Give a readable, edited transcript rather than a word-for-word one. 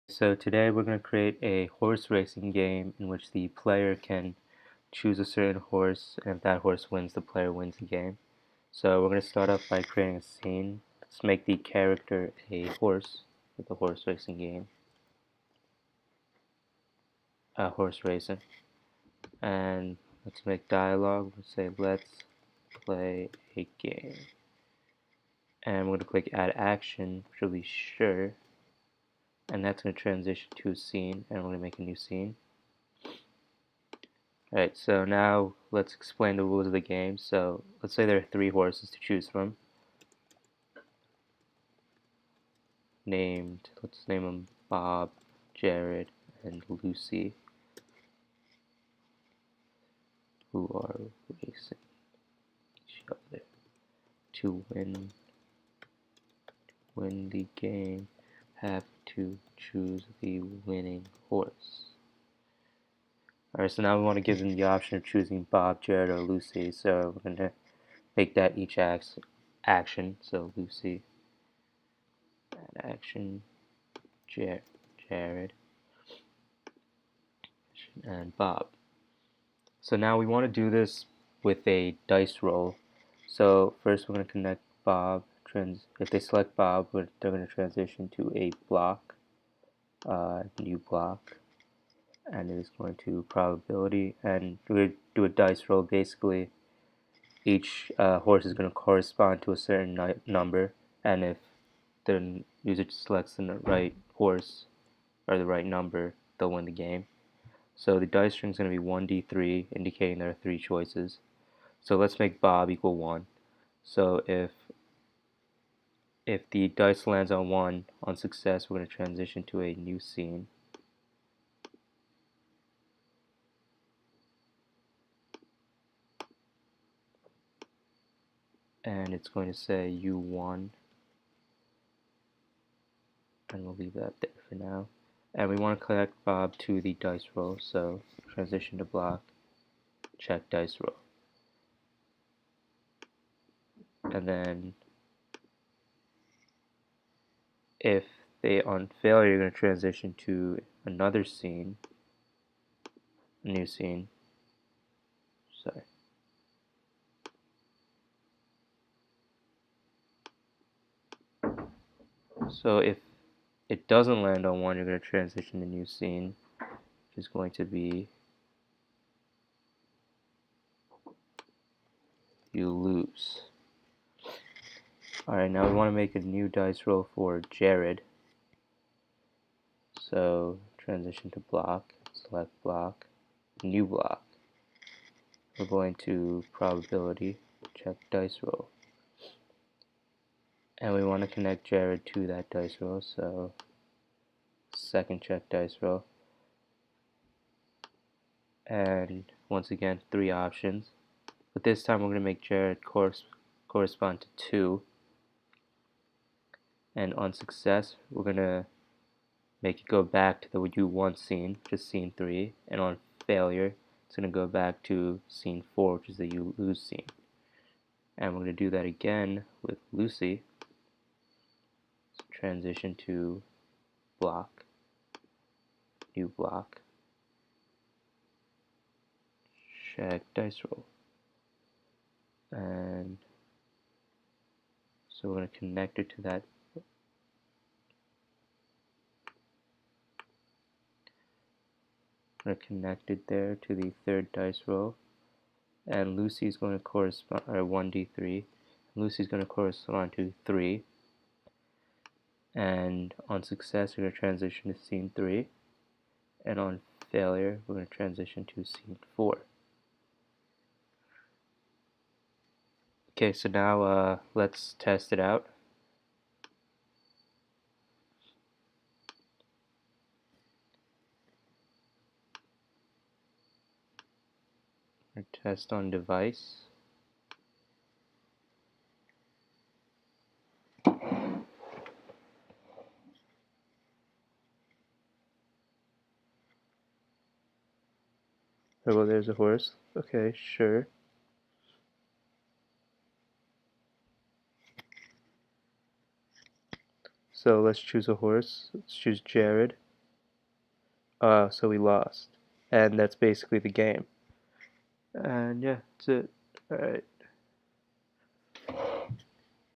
So today we're going to create a horse racing game in which the player can choose a certain horse, and if that horse wins, the player wins the game. So we're going to start off by creating a scene. Let's make the character a horse with a horse racing game, horse racing. And let's make dialogue. Let's say let's play a game. And we're going to click add action, which will be sure. And that's going to transition to a scene, and we're going to make a new scene. Alright, so now let's explain the rules of the game. So let's say there are 3 horses to choose from. Let's name them Bob, Jared, and Lucy, who are racing each other to win the game. Have to choose the winning horse. Alright, so now we want to give them the option of choosing Bob, Jared, or Lucy. So we're going to make that each action. So Lucy, add action, Jared, and Bob. So now we want to do this with a dice roll. So first we're going to connect Bob. If they select Bob, they're going to transition to a block, new block, and it is going to probability. And we're going to do a dice roll. Basically, each horse is going to correspond to a certain number, and if the user selects the right horse or the right number, they'll win the game. So the dice string is going to be 1d3, indicating there are 3 choices. So let's make Bob equal 1. So if the dice lands on 1 on success, we're going to transition to a new scene. And it's going to say you won. And we'll leave that there for now. And we want to connect Bob to the dice roll. So transition to block, check dice roll. And then if they on failure, you're going to transition to another scene, a new scene. Sorry. So if it doesn't land on 1, you're going to transition to new scene, which is going to be you lose. Alright, now we want to make a new dice roll for Jared. So transition to block, select block, new block. We're going to probability, check dice roll. And we want to connect Jared to that dice roll, so second check dice roll. And once again, 3 options. But this time we're going to make Jared correspond to 2. And on success, we're going to make it go back to the U1 scene, which is scene 3. And on failure, it's going to go back to scene 4, which is the you lose scene. And we're going to do that again with Lucy. So transition to block, new block, check dice roll. And so we're going to connect it to that. We're going to connect it there to the third dice roll. And Lucy is going to correspond, or 1d3. Lucy is going to correspond to 3. And on success, we're going to transition to scene 3. And on failure, we're going to transition to scene 4. Okay, so now let's test it out. Test on device. Oh, well, there's a horse. Okay, sure. So let's choose a horse. Let's choose Jared. so we lost. And that's basically the game. And yeah, that's it. Alright.